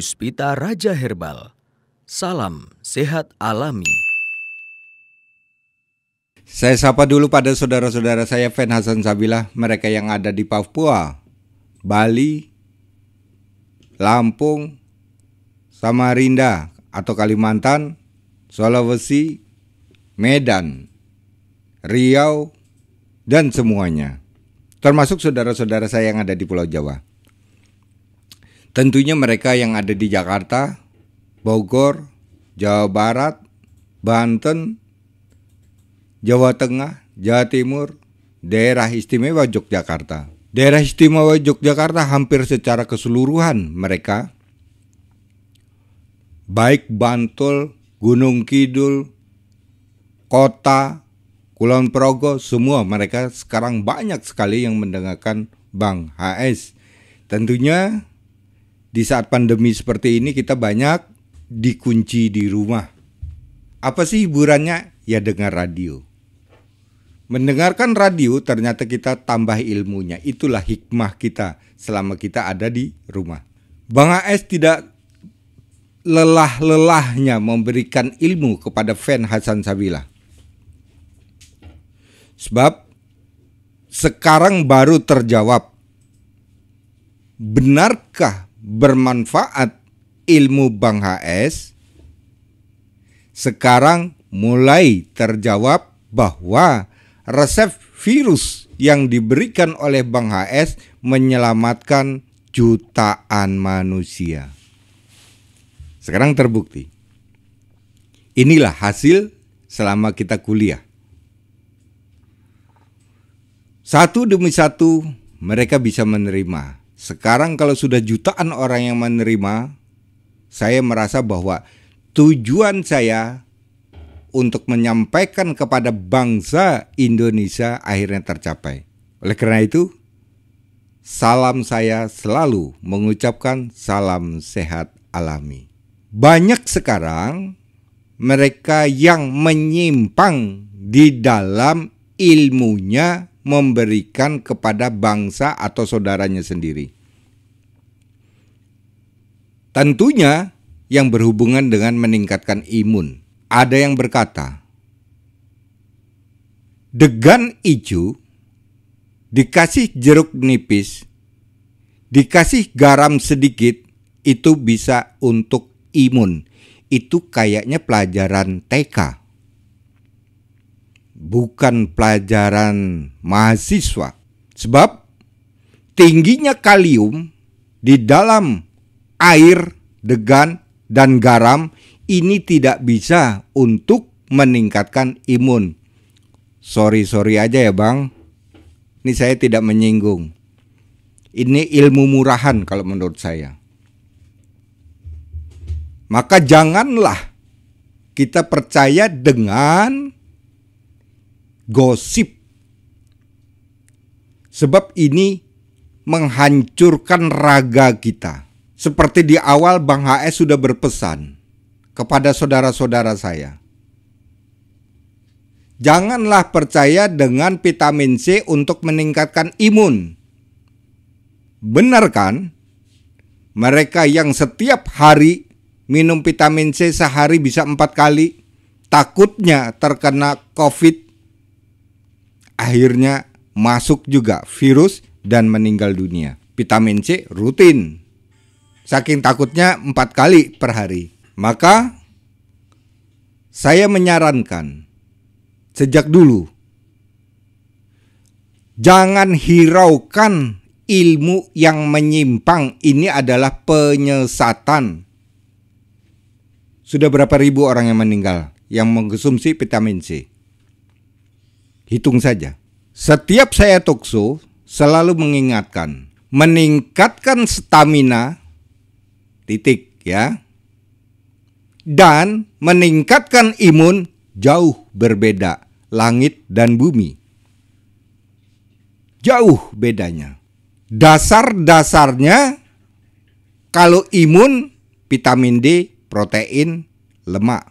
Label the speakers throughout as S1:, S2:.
S1: Puspita Raja Herbal. Salam sehat alami.
S2: Saya sapa dulu pada saudara-saudara saya Fen Hasan Sabilah, mereka yang ada di Papua, Bali, Lampung, Samarinda atau Kalimantan, Sulawesi, Medan, Riau, dan semuanya. Termasuk saudara-saudara saya yang ada di Pulau Jawa. Tentunya mereka yang ada di Jakarta, Bogor, Jawa Barat, Banten, Jawa Tengah, Jawa Timur, Daerah Istimewa Yogyakarta. Daerah Istimewa Yogyakarta hampir secara keseluruhan mereka, baik Bantul, Gunung Kidul, Kota, Kulon Progo, semua mereka sekarang banyak sekali yang mendengarkan Bang HS. Tentunya di saat pandemi seperti ini kita banyak dikunci di rumah. Apa sih hiburannya? Ya dengar radio. Mendengarkan radio ternyata kita tambah ilmunya. Itulah hikmah kita selama kita ada di rumah. Bang HS tidak lelah-lelahnya memberikan ilmu kepada Fen Hasan Sabilah. Sebab sekarang baru terjawab, benarkah bermanfaat ilmu Bang HS? Sekarang mulai terjawab bahwa resep virus yang diberikan oleh Bang HS menyelamatkan jutaan manusia. Sekarang terbukti. Inilah hasil selama kita kuliah. Satu demi satu mereka bisa menerima. Sekarang kalau sudah jutaan orang yang menerima, saya merasa bahwa tujuan saya untuk menyampaikan kepada bangsa Indonesia akhirnya tercapai. Oleh karena itu, salam saya selalu mengucapkan salam sehat alami. Banyak sekarang mereka yang menyimpang di dalam ilmunya memberikan kepada bangsa atau saudaranya sendiri. Tentunya yang berhubungan dengan meningkatkan imun. Ada yang berkata, degan ijo dikasih jeruk nipis, dikasih garam sedikit, itu bisa untuk imun. Itu kayaknya pelajaran TK. Bukan pelajaran mahasiswa. Sebab tingginya kalium di dalam air, degan, dan garam ini tidak bisa untuk meningkatkan imun. Sorry aja ya bang. Ini saya tidak menyinggung. Ini ilmu murahan kalau menurut saya. Maka janganlah kita percaya dengan gosip. Sebab ini menghancurkan raga kita. Seperti di awal Bang HS sudah berpesan kepada saudara-saudara saya. Janganlah percaya dengan vitamin C untuk meningkatkan imun. Benar kan? Mereka yang setiap hari minum vitamin C sehari bisa 4 kali, takutnya terkena COVID, akhirnya masuk juga virus dan meninggal dunia. Vitamin C rutin. Saking takutnya 4 kali per hari. Maka saya menyarankan sejak dulu, jangan hiraukan ilmu yang menyimpang. Ini adalah penyesatan. Sudah berapa ribu orang yang meninggal yang mengkonsumsi vitamin C? Hitung saja. Setiap saya talkshow selalu mengingatkan, meningkatkan stamina, titik ya, dan meningkatkan imun jauh berbeda, langit dan bumi. Jauh bedanya. Dasar-dasarnya kalau imun, vitamin D, protein, lemak.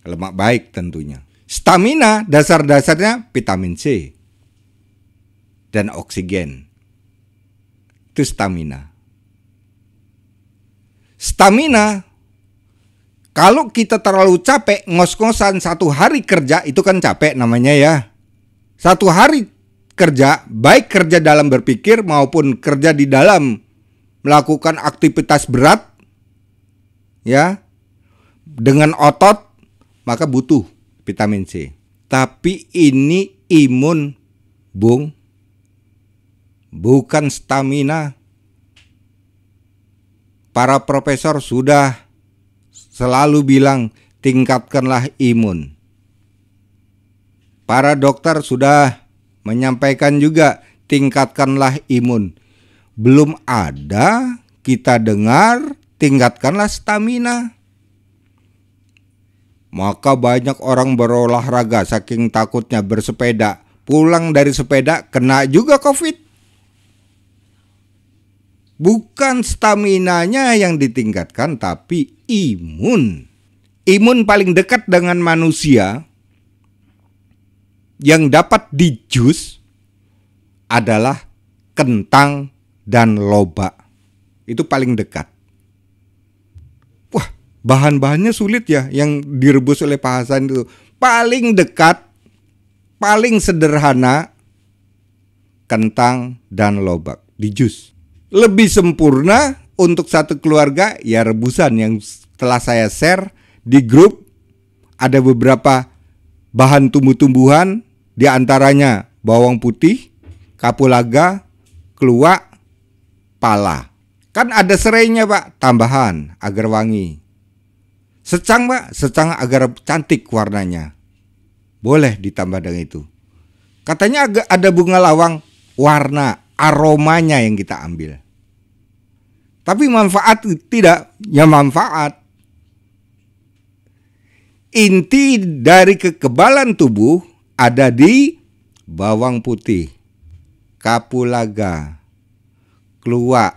S2: Lemak baik tentunya. Stamina dasar-dasarnya vitamin C dan oksigen. Itu stamina. Stamina, kalau kita terlalu capek, ngos-ngosan 1 hari kerja, itu kan capek namanya ya. 1 hari kerja, baik kerja dalam berpikir maupun kerja di dalam melakukan aktivitas berat, ya, dengan otot, maka butuh vitamin C. Tapi ini imun, Bung, bukan stamina. Para profesor sudah selalu bilang tingkatkanlah imun. Para dokter sudah menyampaikan juga tingkatkanlah imun. Belum ada kita dengar tingkatkanlah stamina. Maka banyak orang berolahraga saking takutnya bersepeda. Pulang dari sepeda kena juga COVID. Bukan staminanya yang ditingkatkan, tapi imun. Imun paling dekat dengan manusia yang dapat dijus adalah kentang dan lobak. Itu paling dekat. Wah, bahan-bahannya sulit ya yang direbus oleh Pak Hasan itu. Paling dekat, paling sederhana, kentang dan lobak dijus. Lebih sempurna untuk satu keluarga ya rebusan yang telah saya share di grup. Ada beberapa bahan tumbuh-tumbuhan, di antaranya bawang putih, kapulaga, keluak, pala. Kan ada serainya Pak, tambahan agar wangi. Secang Pak, secang agar cantik warnanya. Boleh ditambah dengan itu. Katanya ada bunga lawang, warna aromanya yang kita ambil. Tapi manfaat tidak, ya manfaat. Inti dari kekebalan tubuh ada di bawang putih, kapulaga, keluak,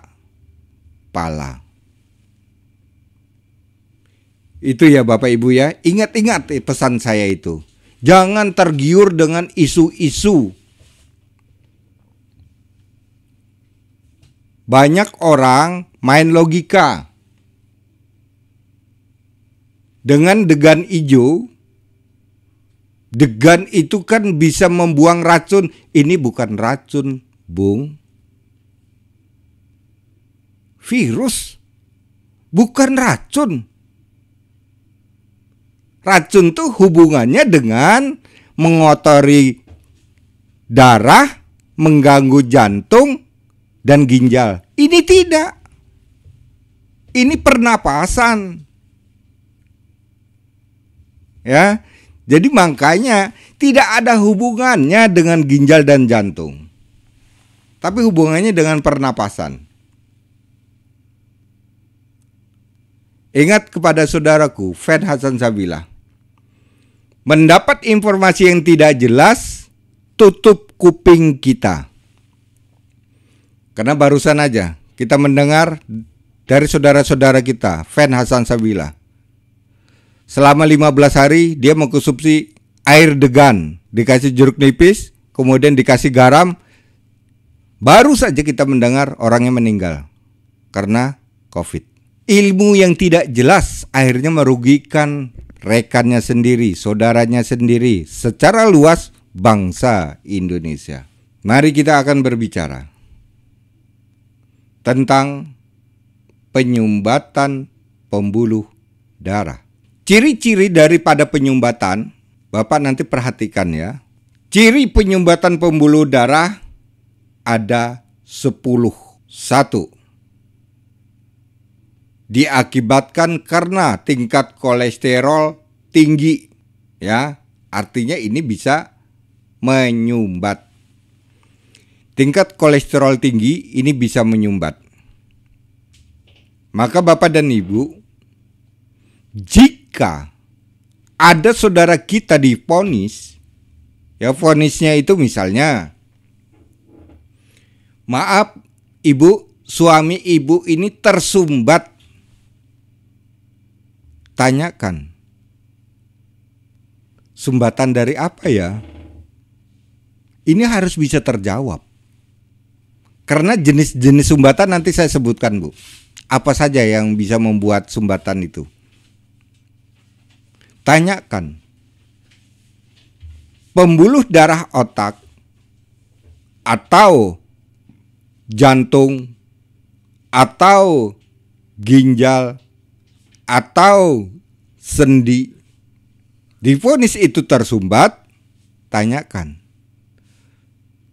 S2: pala. Itu ya Bapak Ibu ya. Ingat-ingat pesan saya itu. Jangan tergiur dengan isu-isu. Banyak orang main logika. Dengan degan hijau, degan itu kan bisa membuang racun. Ini bukan racun, Bung. Virus, bukan racun. Racun tuh hubungannya dengan mengotori darah, mengganggu jantung dan ginjal. Ini tidak. Ini pernapasan. Ya. Jadi makanya tidak ada hubungannya dengan ginjal dan jantung. Tapi hubungannya dengan pernapasan. Ingat kepada saudaraku, Fen Hasan Sabila. Mendapat informasi yang tidak jelas, tutup kuping kita. Karena barusan aja kita mendengar dari saudara-saudara kita, Fen Hasan Sabila. Selama 15 hari dia mengkonsumsi air degan, dikasih jeruk nipis, kemudian dikasih garam. Baru saja kita mendengar orangnya meninggal karena COVID. Ilmu yang tidak jelas akhirnya merugikan rekannya sendiri, saudaranya sendiri, secara luas bangsa Indonesia. Mari kita akan berbicara tentang penyumbatan pembuluh darah. Ciri-ciri daripada penyumbatan, Bapak nanti perhatikan ya. Ciri penyumbatan pembuluh darah ada 10. 1. Diakibatkan karena tingkat kolesterol tinggi, ya. Artinya ini bisa menyumbat. Tingkat kolesterol tinggi ini bisa menyumbat. Maka Bapak dan Ibu, jika ada saudara kita divonis, ya vonisnya itu misalnya, maaf Ibu, suami Ibu ini tersumbat. Tanyakan, sumbatan dari apa ya? Ini harus bisa terjawab. Karena jenis-jenis sumbatan nanti saya sebutkan, Bu. apa saja yang bisa membuat sumbatan itu? Tanyakan. Pembuluh darah otak atau jantung atau ginjal atau sendi divonis itu tersumbat, tanyakan.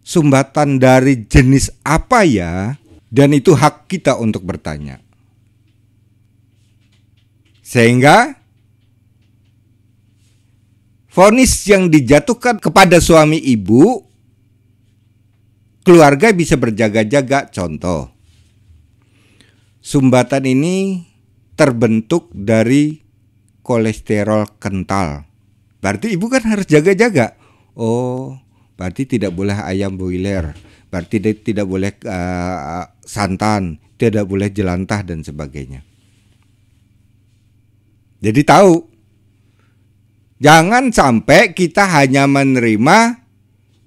S2: Sumbatan dari jenis apa ya? Dan itu hak kita untuk bertanya. Sehingga vonis yang dijatuhkan kepada suami ibu, keluarga bisa berjaga-jaga. Contoh, sumbatan ini terbentuk dari kolesterol kental. Berarti ibu kan harus jaga-jaga. Oh, berarti tidak boleh ayam boiler, berarti tidak boleh santan, tidak boleh jelantah dan sebagainya. Jadi tahu, jangan sampai kita hanya menerima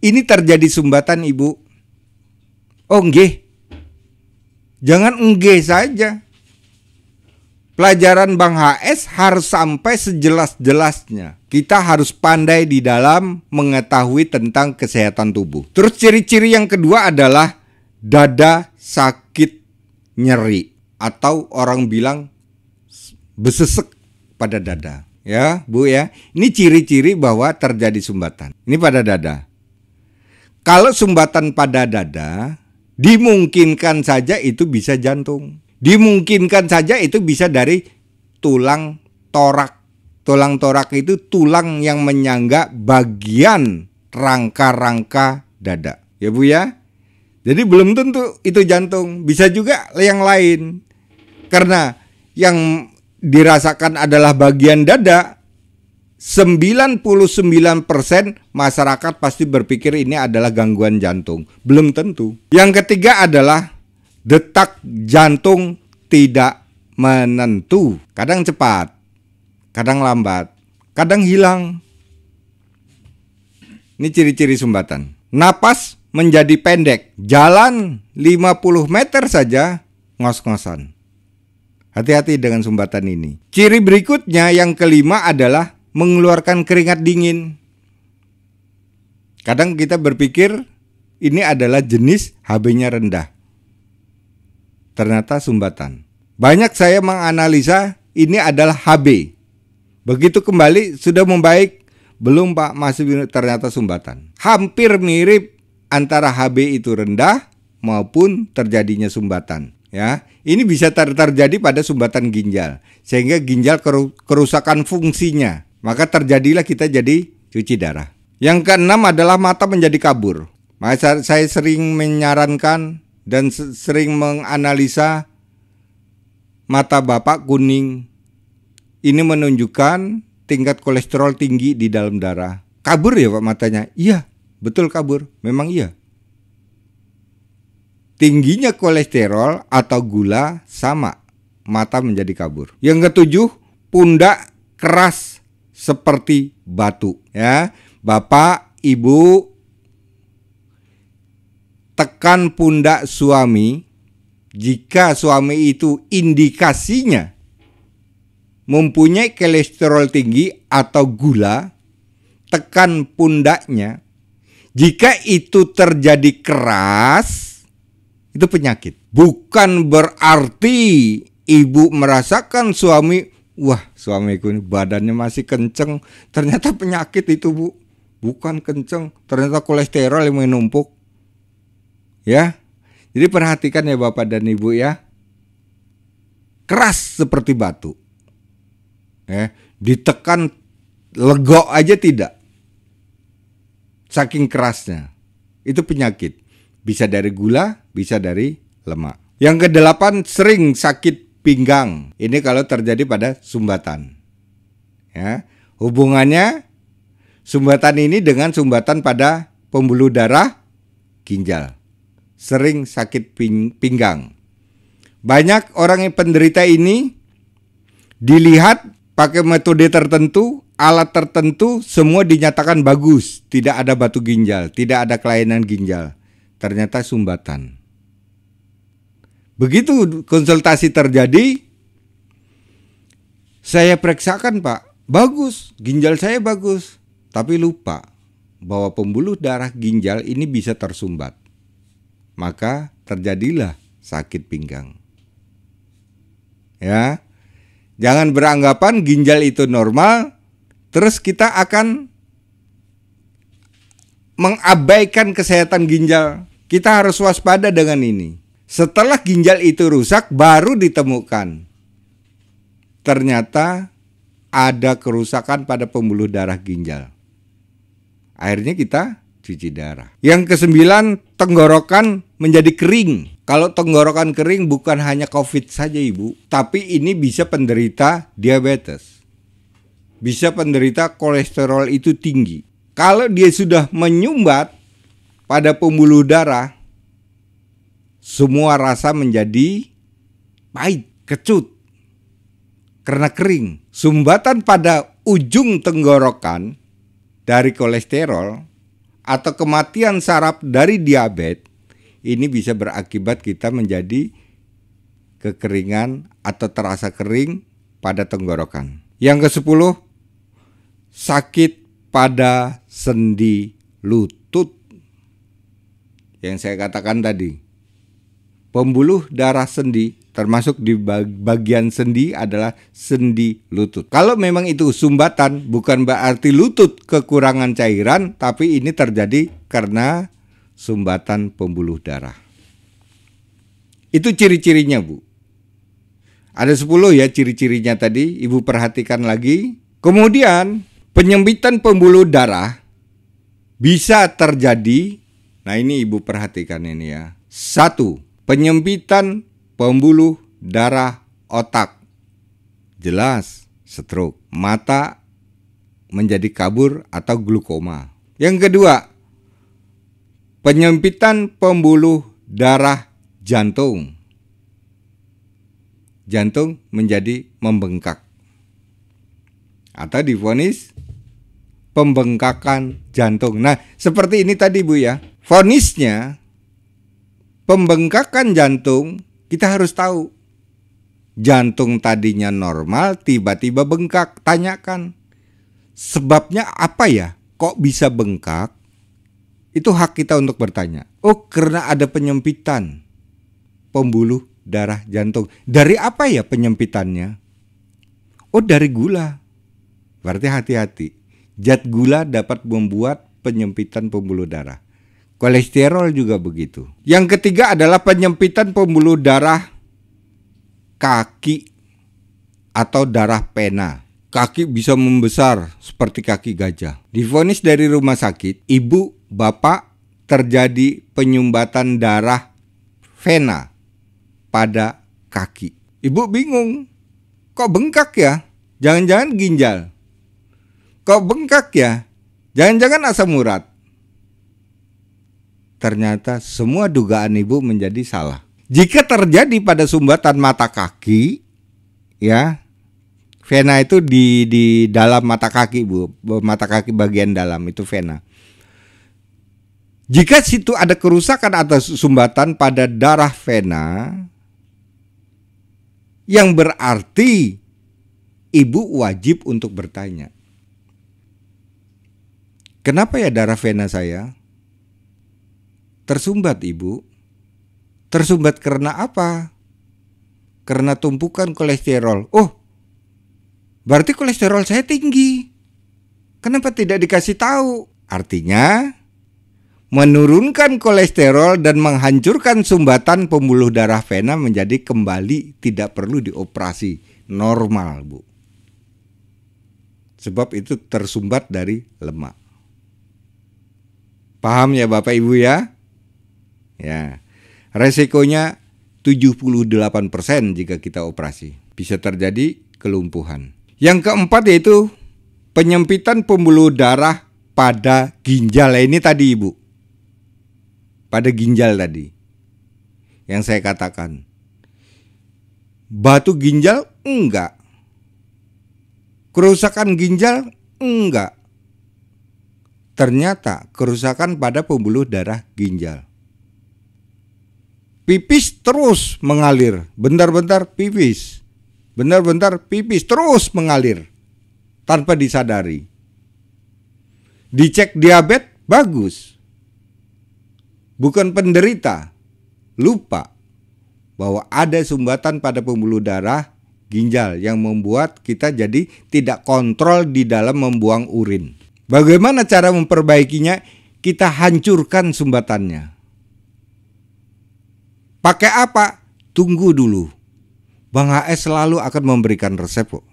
S2: ini terjadi sumbatan ibu. Oh nggih, jangan nggih saja. Pelajaran Bang HS harus sampai sejelas-jelasnya. Kita harus pandai di dalam mengetahui tentang kesehatan tubuh. Terus ciri-ciri yang kedua adalah dada sakit nyeri, atau orang bilang besesek pada dada. Ya Bu ya, ini ciri-ciri bahwa terjadi sumbatan. Ini pada dada. Kalau sumbatan pada dada, dimungkinkan saja itu bisa jantung. Dimungkinkan saja itu bisa dari tulang torak. Tulang torak itu tulang yang menyangga bagian rangka-rangka dada. Ya Bu ya. Jadi belum tentu itu jantung, bisa juga yang lain. Karena yang dirasakan adalah bagian dada, 99% masyarakat pasti berpikir ini adalah gangguan jantung. Belum tentu. Yang ketiga adalah detak jantung tidak menentu. Kadang cepat, kadang lambat, kadang hilang. Ini ciri-ciri sumbatan. Napas menjadi pendek, jalan 50 meter saja ngos-ngosan. Hati-hati dengan sumbatan ini. Ciri berikutnya yang kelima adalah mengeluarkan keringat dingin. Kadang kita berpikir ini adalah jenis HB-nya rendah. Ternyata sumbatan. Banyak saya menganalisa ini adalah HB. Begitu kembali sudah membaik, belum Pak, masih ternyata sumbatan. Hampir mirip antara HB itu rendah maupun terjadinya sumbatan. Ya, ini bisa terjadi pada sumbatan ginjal, sehingga ginjal kerusakan fungsinya. Maka terjadilah kita jadi cuci darah. Yang keenam adalah mata menjadi kabur. Maka saya sering menyarankan dan sering menganalisa mata Bapak kuning. Ini menunjukkan tingkat kolesterol tinggi di dalam darah. Kabur ya Pak matanya? Iya, betul kabur. Memang iya. Tingginya kolesterol atau gula sama, mata menjadi kabur. Yang ketujuh, pundak keras seperti batu. Ya, Bapak, Ibu, tekan pundak suami. Jika suami itu indikasinya mempunyai kolesterol tinggi atau gula, tekan pundaknya. Jika itu terjadi keras, itu penyakit. Bukan berarti ibu merasakan suami, wah suamiku ini badannya masih kenceng, ternyata penyakit itu Bu. Bukan kenceng, ternyata kolesterol yang menumpuk. Ya, jadi perhatikan ya Bapak dan Ibu ya. Keras seperti batu. Ditekan legok aja tidak. Saking kerasnya. Itu penyakit. Bisa dari gula, bisa dari lemak. Yang kedelapan, sering sakit pinggang. Ini kalau terjadi pada sumbatan. Ya, hubungannya sumbatan ini dengan sumbatan pada pembuluh darah ginjal. Sering sakit pinggang. Banyak orang yang penderita ini dilihat pakai metode tertentu, alat tertentu, semua dinyatakan bagus. Tidak ada batu ginjal, tidak ada kelainan ginjal. Ternyata sumbatan. Begitu konsultasi terjadi, saya periksakan Pak, bagus, ginjal saya bagus. Tapi lupa bahwa pembuluh darah ginjal ini bisa tersumbat. Maka terjadilah sakit pinggang. Ya, jangan beranggapan ginjal itu normal, terus kita akan mengabaikan kesehatan ginjal. Kita harus waspada dengan ini. Setelah ginjal itu rusak, baru ditemukan ternyata ada kerusakan pada pembuluh darah ginjal. Akhirnya kita cuci darah. Yang kesembilan, tenggorokan menjadi kering. Kalau tenggorokan kering bukan hanya COVID saja Ibu, tapi ini bisa penderita diabetes. Bisa penderita kolesterol itu tinggi. Kalau dia sudah menyumbat pada pembuluh darah, semua rasa menjadi pahit, kecut, karena kering. Sumbatan pada ujung tenggorokan dari kolesterol atau kematian saraf dari diabetes, ini bisa berakibat kita menjadi kekeringan atau terasa kering pada tenggorokan. Yang ke-10, sakit pada sendi lutut. Yang saya katakan tadi, pembuluh darah sendi termasuk di bagian sendi adalah sendi lutut. Kalau memang itu sumbatan, bukan berarti lutut kekurangan cairan, tapi ini terjadi karena sumbatan pembuluh darah. Itu ciri-cirinya Bu. Ada 10 ya ciri-cirinya tadi, Ibu perhatikan lagi. Kemudian penyempitan pembuluh darah bisa terjadi. Nah ini Ibu perhatikan ini ya. 1. Penyempitan pembuluh darah otak. Jelas stroke. Mata menjadi kabur atau glukoma. Yang kedua, penyempitan pembuluh darah jantung. Jantung menjadi membengkak. Atau divonis pembengkakan jantung. Nah, seperti ini tadi Bu ya. Vonisnya pembengkakan jantung, kita harus tahu. Jantung tadinya normal, tiba-tiba bengkak. Tanyakan, sebabnya apa ya? Kok bisa bengkak? Itu hak kita untuk bertanya. Oh, karena ada penyempitan pembuluh darah jantung. Dari apa ya penyempitannya? Oh, dari gula. Berarti hati-hati. Zat gula dapat membuat penyempitan pembuluh darah. Kolesterol juga begitu. Yang ketiga adalah penyempitan pembuluh darah kaki atau darah pena. Kaki bisa membesar seperti kaki gajah. Divonis dari rumah sakit, ibu, bapak terjadi penyumbatan darah vena pada kaki. Ibu bingung, kok bengkak ya? Jangan-jangan ginjal. Kok bengkak ya? Jangan-jangan asam urat. Ternyata semua dugaan ibu menjadi salah. Jika terjadi pada sumbatan mata kaki, ya, vena itu di dalam mata kaki Bu, mata kaki bagian dalam itu vena. Jika situ ada kerusakan atau sumbatan pada darah vena, yang berarti ibu wajib untuk bertanya, kenapa ya darah vena saya tersumbat Ibu? Tersumbat karena apa? Karena tumpukan kolesterol. Oh, berarti kolesterol saya tinggi. Kenapa tidak dikasih tahu? Artinya menurunkan kolesterol dan menghancurkan sumbatan pembuluh darah vena menjadi kembali tidak perlu dioperasi, normal Bu. Sebab itu tersumbat dari lemak. Paham ya Bapak Ibu ya? Ya, resikonya 78% jika kita operasi. Bisa terjadi kelumpuhan. Yang keempat yaitu penyempitan pembuluh darah pada ginjal. Ini tadi Ibu. Pada ginjal tadi. Yang saya katakan. Batu ginjal? Enggak. Kerusakan ginjal? Enggak. Ternyata kerusakan pada pembuluh darah ginjal. pipis terus mengalir, bentar-bentar pipis, bentar-bentar pipis terus mengalir tanpa disadari. Dicek diabetes bagus, bukan penderita, lupa bahwa ada sumbatan pada pembuluh darah ginjal yang membuat kita jadi tidak kontrol di dalam membuang urin. Bagaimana cara memperbaikinya? Kita hancurkan sumbatannya. Pakai apa? Tunggu dulu. Bang HS selalu akan memberikan resep kok.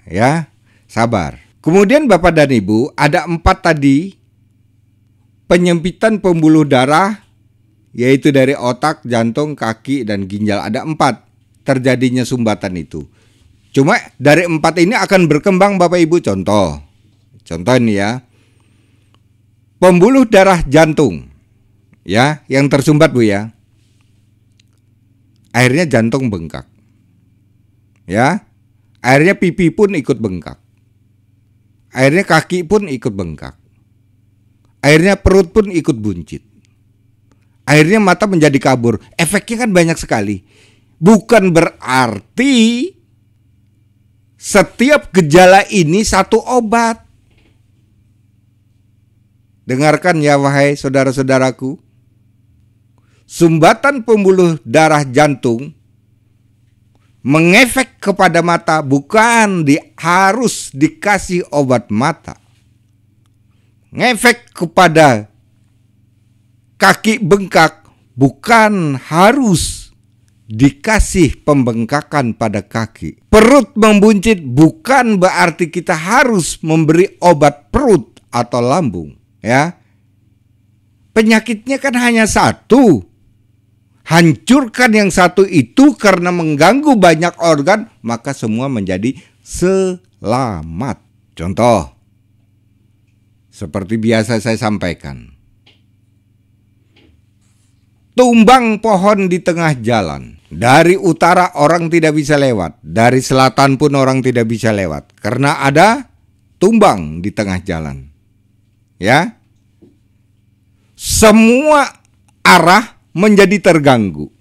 S2: Ya, sabar. Kemudian Bapak dan Ibu, ada 4 tadi penyempitan pembuluh darah, yaitu dari otak, jantung, kaki, dan ginjal. Ada 4 terjadinya sumbatan itu. Cuma dari 4 ini akan berkembang Bapak Ibu. Contoh ini ya. Pembuluh darah jantung, ya, yang tersumbat Bu ya. Akhirnya jantung bengkak. Ya. Akhirnya pipi pun ikut bengkak. Akhirnya kaki pun ikut bengkak. Akhirnya perut pun ikut buncit. Akhirnya mata menjadi kabur. Efeknya kan banyak sekali. Bukan berarti setiap gejala ini satu obat. Dengarkan ya wahai saudara-saudaraku. Sumbatan pembuluh darah jantung mengefek kepada mata, bukan harus dikasih obat mata. Ngefek kepada kaki bengkak, bukan harus dikasih pembengkakan pada kaki. Perut membuncit bukan berarti kita harus memberi obat perut atau lambung, ya. Penyakitnya kan hanya satu. Hancurkan yang satu itu karena mengganggu banyak organ, maka semua menjadi selamat. Contoh, seperti biasa saya sampaikan. Tumbang pohon di tengah jalan. Dari utara orang tidak bisa lewat, dari selatan pun orang tidak bisa lewat karena ada tumbang di tengah jalan. Ya. Semua arah menjadi terganggu.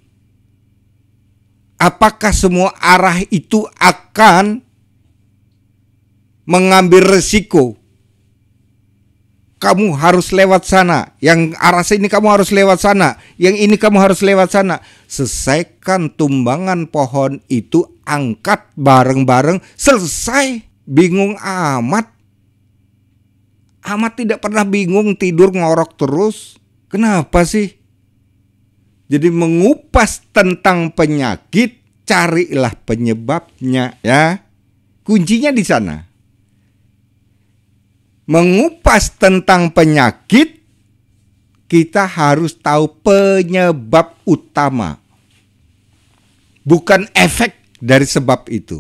S2: Apakah semua arah itu akan mengambil resiko? Kamu harus lewat sana, yang arah sini kamu harus lewat sana, yang ini kamu harus lewat sana. Selesaikan tumbangan pohon itu, angkat bareng-bareng, selesai. Bingung amat. Amat tidak pernah bingung, tidur ngorok terus. Kenapa sih? Jadi mengupas tentang penyakit, carilah penyebabnya, ya. Kuncinya di sana. Mengupas tentang penyakit, kita harus tahu penyebab utama, bukan efek dari sebab itu.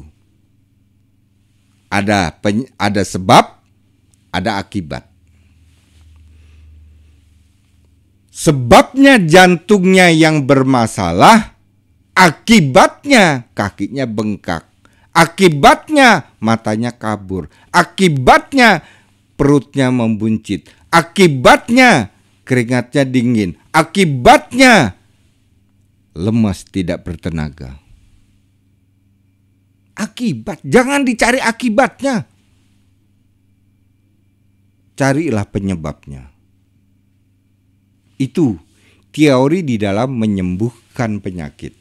S2: Ada sebab, ada akibat. Sebabnya jantungnya yang bermasalah, akibatnya kakinya bengkak, akibatnya matanya kabur, akibatnya perutnya membuncit, akibatnya keringatnya dingin, akibatnya lemas tidak bertenaga. Akibat, jangan dicari akibatnya. Carilah penyebabnya. Itu teori di dalam menyembuhkan penyakit.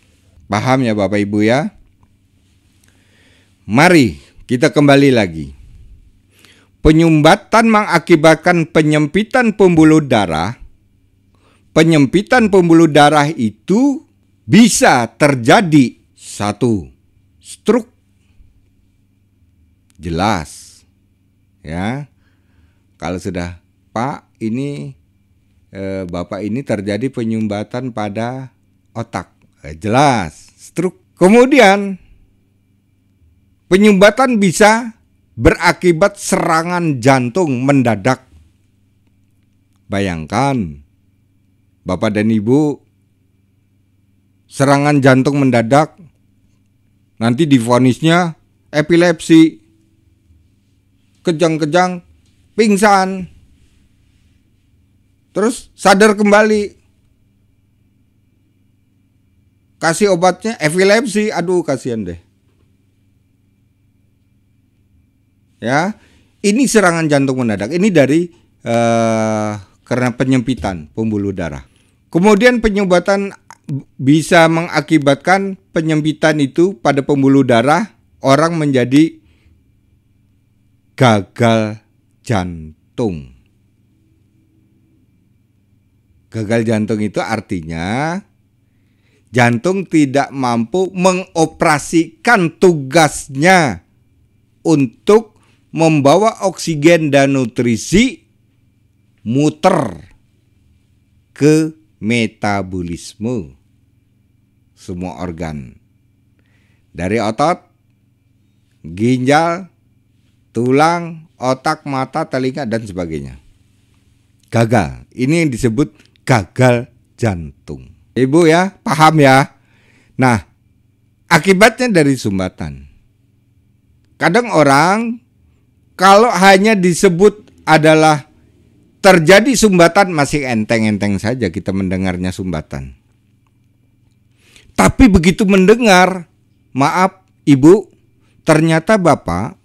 S2: Paham ya Bapak Ibu ya? Mari kita kembali lagi. Penyumbatan mengakibatkan penyempitan pembuluh darah. Penyempitan pembuluh darah itu bisa terjadi 1. Stroke. Jelas. Ya. Kalau sudah, Pak, ini Bapak ini terjadi penyumbatan pada otak. Jelas. Stroke. Kemudian penyumbatan bisa berakibat serangan jantung mendadak. Bayangkan, Bapak dan Ibu, serangan jantung mendadak, nanti divonisnya epilepsi, kejang-kejang, pingsan, terus sadar kembali. kasih obatnya epilepsi, aduh kasihan deh. Ya, ini serangan jantung mendadak. Ini dari karena penyempitan pembuluh darah. Kemudian penyumbatan bisa mengakibatkan penyempitan itu pada pembuluh darah, orang menjadi gagal jantung. Gagal jantung itu artinya jantung tidak mampu mengoperasikan tugasnya untuk membawa oksigen dan nutrisi muter ke metabolisme semua organ. Dari otot, ginjal, tulang, otak, mata, telinga, dan sebagainya. Gagal. Ini yang disebut gagal jantung. Ibu ya, paham ya? Nah, akibatnya dari sumbatan. Kadang orang kalau hanya disebut adalah terjadi sumbatan masih enteng-enteng saja kita mendengarnya sumbatan. Tapi begitu mendengar, maaf ibu, ternyata bapak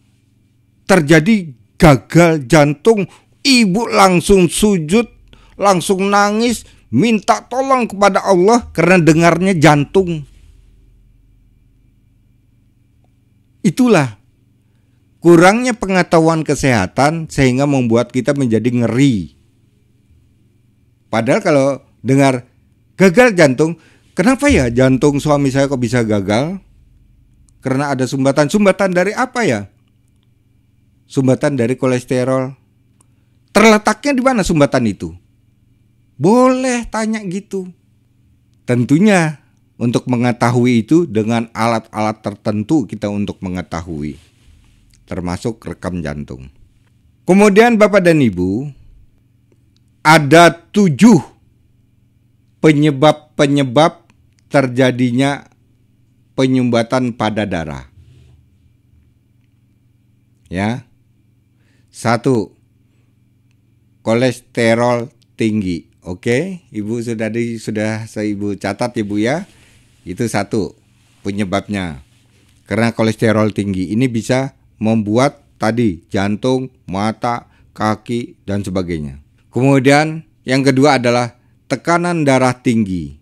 S2: terjadi gagal jantung, ibu langsung sujud, langsung nangis, minta tolong kepada Allah karena dengarnya jantung. Itulah kurangnya pengetahuan kesehatan sehingga membuat kita menjadi ngeri. Padahal kalau dengar gagal jantung, kenapa ya jantung suami saya kok bisa gagal? Karena ada sumbatan. Sumbatan dari apa ya? Sumbatan dari kolesterol. Terletaknya di mana sumbatan itu? Boleh tanya gitu. Tentunya untuk mengetahui itu dengan alat-alat tertentu kita untuk mengetahui. Termasuk rekam jantung. Kemudian Bapak dan Ibu, ada 7 penyebab terjadinya penyumbatan pada darah. Ya. 1. Kolesterol tinggi. Oke, Ibu sudah saya Ibu catat Ibu ya. Itu 1 penyebabnya. Karena kolesterol tinggi ini bisa membuat tadi jantung, mata, kaki dan sebagainya. Kemudian yang kedua adalah tekanan darah tinggi.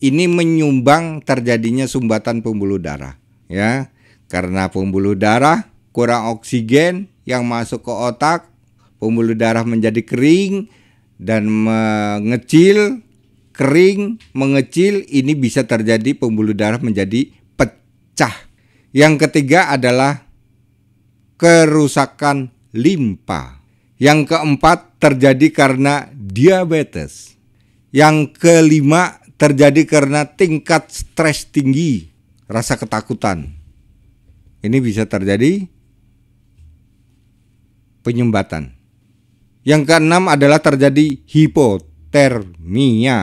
S2: Ini menyumbang terjadinya sumbatan pembuluh darah, ya. Karena pembuluh darah kurang oksigen yang masuk ke otak, pembuluh darah menjadi kering dan mengecil, kering, mengecil, ini bisa terjadi pembuluh darah menjadi pecah. Yang ketiga adalah kerusakan limpa. Yang keempat terjadi karena diabetes. Yang kelima terjadi karena tingkat stres tinggi, rasa ketakutan. Ini bisa terjadi penyumbatan. Yang keenam adalah terjadi hipotermia.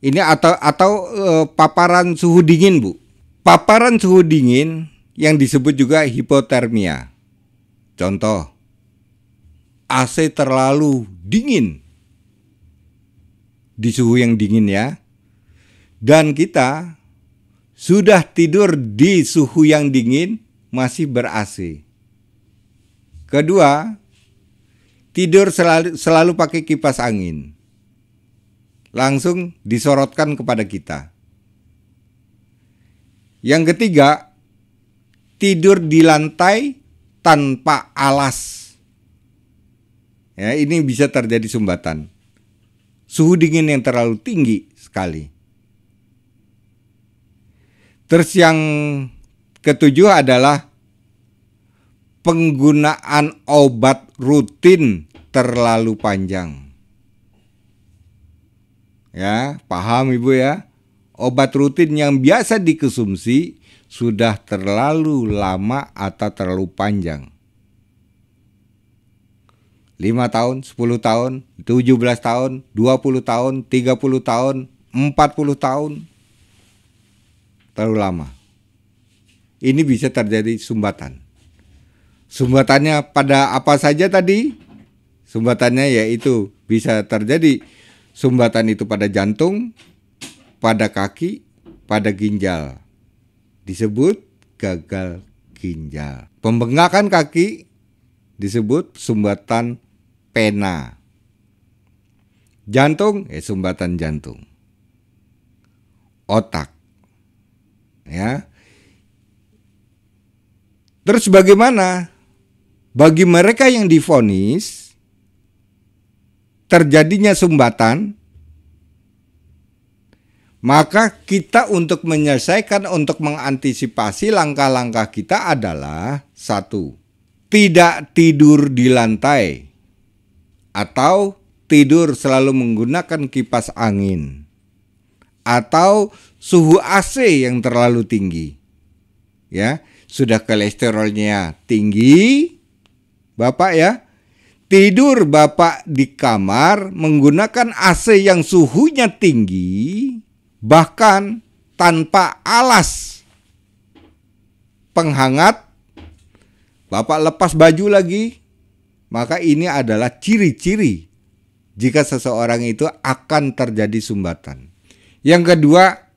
S2: Ini atau paparan suhu dingin, Bu. Paparan suhu dingin yang disebut juga hipotermia. Contoh, AC terlalu dingin di suhu yang dingin ya. Dan kita sudah tidur di suhu yang dingin masih ber-AC. Kedua, tidur selalu pakai kipas angin. Langsung disorotkan kepada kita. Yang ketiga, tidur di lantai tanpa alas. Ya, ini bisa terjadi sumbatan. Suhu dingin yang terlalu tinggi sekali. Terus yang ketujuh adalah penggunaan obat rutin terlalu panjang. Ya, paham Ibu ya? Obat rutin yang biasa dikonsumsi sudah terlalu lama atau terlalu panjang. 5 tahun, 10 tahun, 17 tahun, 20 tahun, 30 tahun, 40 tahun. Terlalu lama. Ini bisa terjadi sumbatan. Sumbatannya pada apa saja tadi? Sumbatannya yaitu bisa terjadi sumbatan itu pada jantung, pada kaki, pada ginjal. Disebut gagal ginjal. Pembengkakan kaki disebut sumbatan pena. Jantung, sumbatan jantung. Otak. Ya. Terus bagaimana bagi mereka yang divonis terjadinya sumbatan? Maka kita untuk menyelesaikan, untuk mengantisipasi langkah-langkah kita adalah 1. Tidak tidur di lantai atau tidur selalu menggunakan kipas angin atau suhu AC yang terlalu tinggi. Ya, sudah kolesterolnya tinggi, Bapak ya. Tidur Bapak di kamar menggunakan AC yang suhunya tinggi, bahkan tanpa alas penghangat, Bapak lepas baju lagi, maka ini adalah ciri-ciri jika seseorang itu akan terjadi sumbatan. Yang kedua,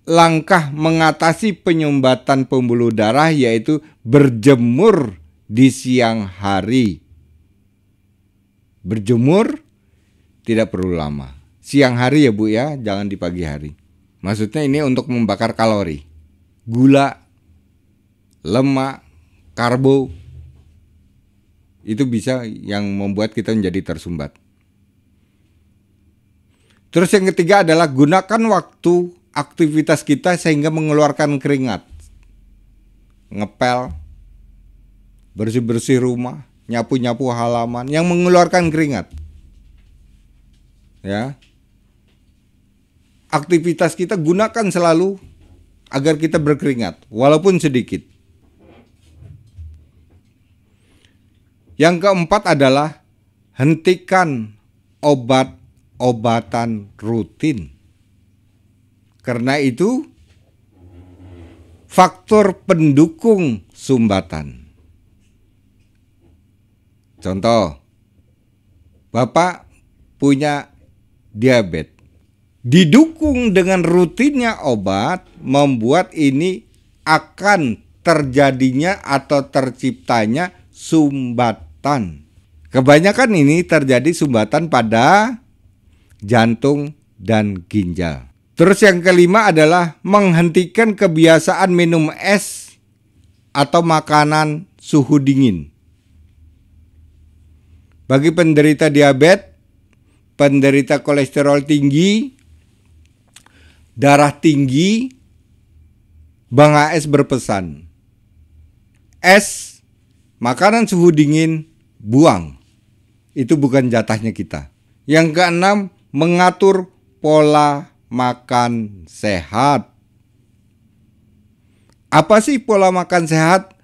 S2: langkah mengatasi penyumbatan pembuluh darah yaitu berjemur di siang hari. Berjemur tidak perlu lama. Siang hari ya Bu ya, jangan di pagi hari. Maksudnya ini untuk membakar kalori. Gula, lemak, karbo, itu bisa yang membuat kita menjadi tersumbat. Terus yang ketiga adalah gunakan waktu aktivitas kita sehingga mengeluarkan keringat. Ngepel, bersih-bersih rumah, nyapu-nyapu halaman yang mengeluarkan keringat. Ya. Aktivitas kita gunakan selalu agar kita berkeringat walaupun sedikit. Yang keempat adalah hentikan obat-obatan rutin. Karena itu faktor pendukung sumbatan. Contoh, Bapak punya diabetes. Didukung dengan rutinnya obat membuat ini akan terjadinya atau terciptanya sumbatan. Kebanyakan ini terjadi sumbatan pada jantung dan ginjal. Terus yang kelima adalah menghentikan kebiasaan minum es atau makanan suhu dingin. Bagi penderita diabetes, penderita kolesterol tinggi, darah tinggi, Bang AS berpesan, es, makanan suhu dingin, buang. Itu bukan jatahnya kita. Yang keenam, mengatur pola makan sehat. Apa sih pola makan sehat?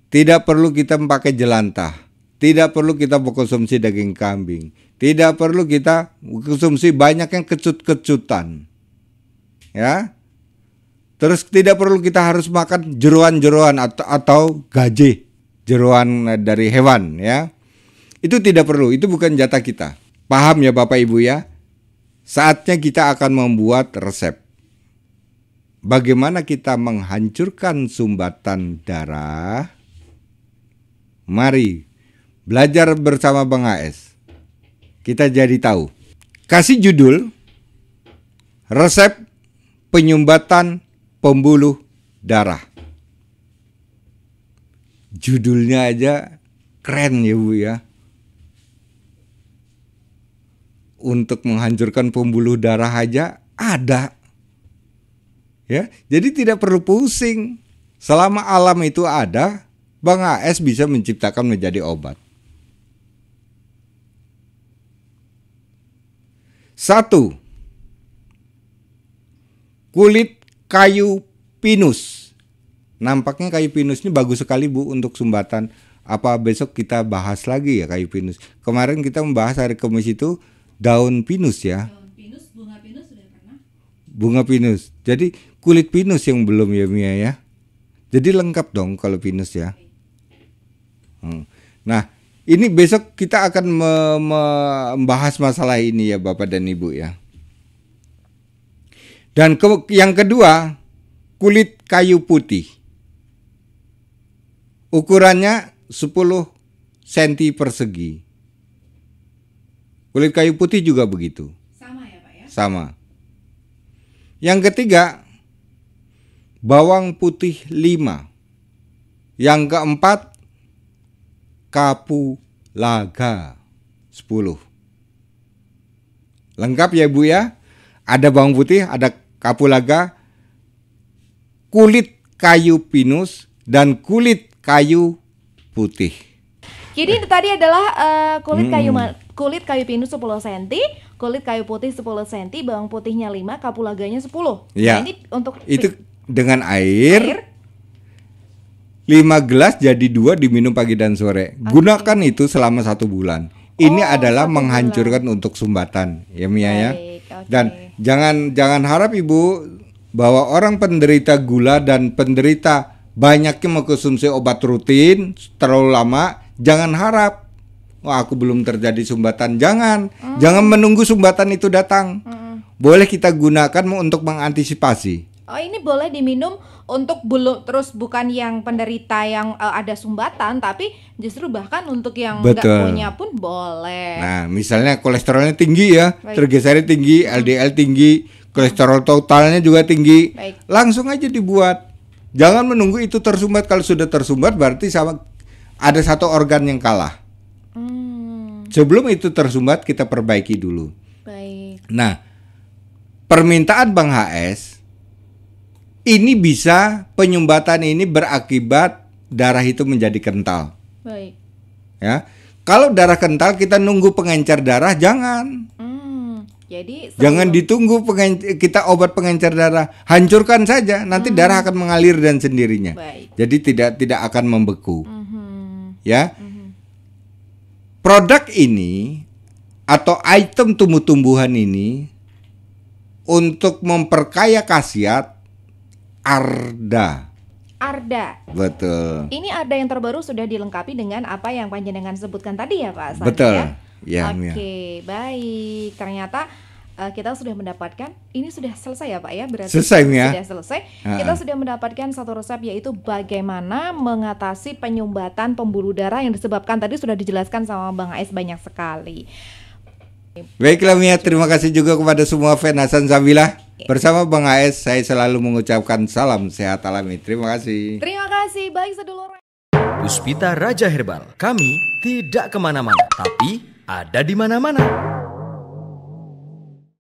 S2: Tidak perlu kita pakai jelantah. Tidak perlu kita mengkonsumsi daging kambing. Tidak perlu kita mengkonsumsi banyak yang kecut-kecutan. Ya. Terus tidak perlu kita harus makan jeroan-jeroan atau gaje, jeroan dari hewan ya. Itu tidak perlu, itu bukan jatah kita. Paham ya Bapak Ibu ya? Saatnya kita akan membuat resep. Bagaimana kita menghancurkan sumbatan darah? Mari belajar bersama Bang AS. Kita jadi tahu. Kasih judul resep penyumbatan pembuluh darah. Judulnya aja keren ya Bu ya. Untuk menghancurkan pembuluh darah aja ada. Ya, jadi tidak perlu pusing. Selama alam itu ada, Bang AS bisa menciptakan menjadi obat. 1. Kulit kayu pinus. Nampaknya kayu pinus ini bagus sekali Bu untuk sumbatan. Apa besok kita bahas lagi ya kayu pinus? Kemarin kita membahas hari Kamis itu daun pinus ya.
S3: Daun pinus, bunga pinus sudah pernah.
S2: Bunga pinus. Jadi kulit pinus yang belum ya Mia ya. Jadi lengkap dong kalau pinus ya. Nah, ini besok kita akan membahas masalah ini ya Bapak dan Ibu ya. Dan yang kedua, kulit kayu putih. Ukurannya 10 cm persegi. Kulit kayu putih juga begitu.
S3: Sama ya Pak ya?
S2: Sama. Yang ketiga, bawang putih 5. Yang keempat, kapulaga 10. Lengkap ya Bu ya? Ada bawang putih, ada kapulaga, kulit kayu pinus, dan kulit kayu putih.
S4: Jadi tadi adalah kulit kayu pinus 10 cm, kulit kayu putih 10 cm, bawang putihnya 5, kapulaganya 10.
S2: Ya.
S4: Nah, ini untuk
S2: Itu dengan air 5 gelas jadi 2 diminum pagi dan sore. Gunakan itu selama 1 bulan. Ini adalah
S4: 1
S2: menghancurkan untuk sumbatan, ya Mia ya.
S4: Baik, oke.
S2: Dan jangan harap Ibu bahwa orang penderita gula dan penderita banyaknya mengkonsumsi obat rutin terlalu lama, jangan harap wah aku belum terjadi sumbatan. Jangan menunggu sumbatan itu datang. Boleh kita gunakan untuk mengantisipasi.
S4: Oh, ini boleh diminum untuk bukan yang penderita yang ada sumbatan, tapi justru bahkan untuk yang nggak
S2: Betul.
S4: punya pun boleh.
S2: Nah, misalnya kolesterolnya tinggi ya,
S4: Baik.
S2: triglycerida tinggi, LDL tinggi, kolesterol totalnya juga tinggi.
S4: Baik.
S2: Langsung aja dibuat. Jangan menunggu itu tersumbat. Kalau sudah tersumbat berarti ada satu organ yang kalah. Sebelum itu tersumbat kita perbaiki dulu.
S4: Baik.
S2: Nah, permintaan Bang HS ini bisa penyumbatan ini berakibat darah itu menjadi kental.
S4: Baik.
S2: Ya. Kalau darah kental kita nunggu pengencer darah, jangan.
S4: Jadi
S2: Jangan ditunggu kita obat pengencer darah, hancurkan saja, nanti darah akan mengalir dan sendirinya.
S4: Baik.
S2: Jadi tidak akan membeku. Ya. Produk ini atau item tumbuh-tumbuhan ini untuk memperkaya khasiat Arda. Betul.
S4: Ini Arda yang terbaru sudah dilengkapi dengan apa yang panjenengan sebutkan tadi ya Pak Sandi,
S2: Betul.
S4: ya?
S2: Ya,
S4: Oke,
S2: Mia.
S4: baik. Ternyata kita sudah mendapatkan, ini sudah selesai ya Pak ya? Berarti
S2: Selesai, Mia.
S4: sudah selesai. Kita sudah mendapatkan satu resep, yaitu bagaimana mengatasi penyumbatan pembuluh darah yang disebabkan tadi sudah dijelaskan sama Bang Ais banyak sekali.
S2: Baiklah Mia, terima kasih juga kepada semua fan Hasan Sabilah. Bersama Bang AS, saya selalu mengucapkan salam sehat alami. Terima kasih.
S4: Terima kasih, baik sedulur.
S1: Puspita Raja Herbal. Kami tidak kemana-mana, tapi ada di mana-mana.